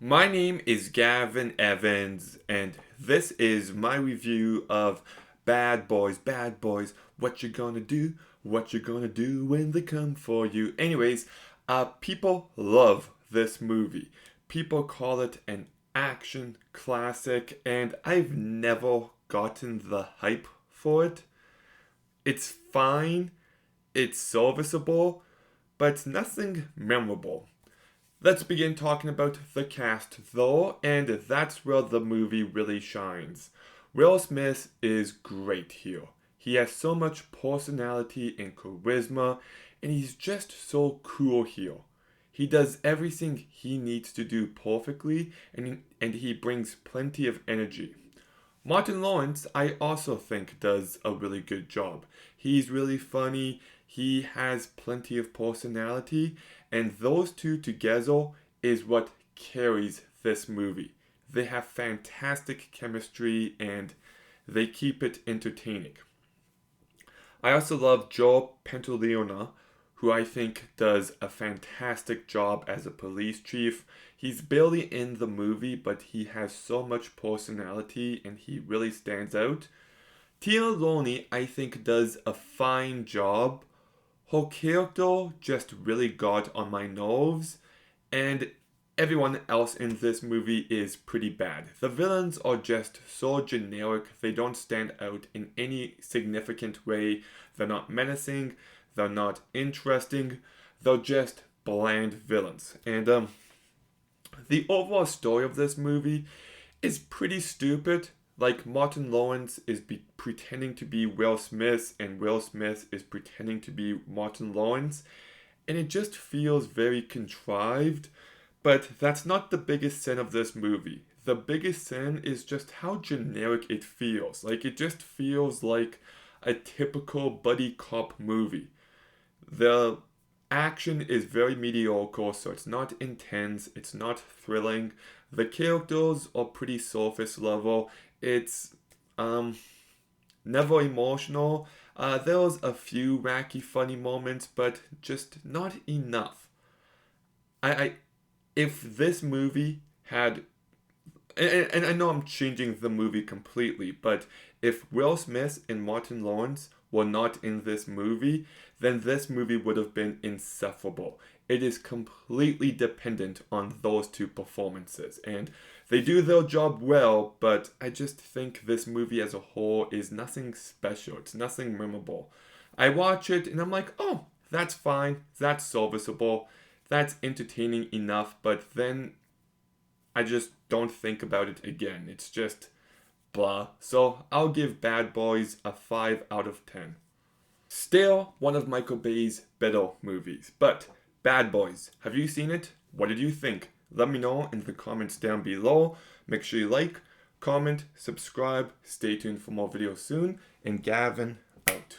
My name is Gavin Evans, and this is my review of Bad Boys, Bad Boys, what you gonna do, what you gonna do when they come for you. Anyways, people love this movie. People call it an action classic, and I've never gotten the hype for it. It's fine, it's serviceable, but nothing memorable. Let's begin talking about the cast, though, and that's where the movie really shines. Will Smith is great here. He has so much personality and charisma, and he's just so cool here. He does everything he needs to do perfectly, and he brings plenty of energy. Martin Lawrence, I also think, does a really good job. He's really funny, he has plenty of personality, and those two together is what carries this movie. They have fantastic chemistry and they keep it entertaining. I also love Joe Pantoliano, who I think does a fantastic job as a police chief. He's barely in the movie, but he has so much personality and he really stands out. Tia Loney, I think, does a fine job. Her character just really got on my nerves, and everyone else in this movie is pretty bad. The villains are just so generic, they don't stand out in any significant way. They're not menacing, they're not interesting, they're just bland villains. And the overall story of this movie is pretty stupid. Like Martin Lawrence is pretending to be Will Smith, and Will Smith is pretending to be Martin Lawrence, and it just feels very contrived. But that's not the biggest sin of this movie. The biggest sin is just how generic it feels. Like it just feels like a typical buddy cop movie. The action is very mediocre, so it's not intense, it's not thrilling. The characters are pretty surface level. It's never emotional. There's a few wacky funny moments, but just not enough. I if this movie had and I know I'm changing the movie completely, but if Will Smith and Martin Lawrence were not in this movie, then this movie would have been insufferable. It is completely dependent on those two performances, and they do their job well, but I just think this movie as a whole is nothing special. It's nothing memorable. I watch it and I'm like, oh, that's fine, that's serviceable, that's entertaining enough, but then I just don't think about it again. It's just blah. So I'll give Bad Boys a 5 out of 10. Still one of Michael Bay's better movies. But Bad Boys, have you seen it? What did you think? Let me know in the comments down below. Make sure you like, comment, subscribe, stay tuned for more videos soon, and Gavin out.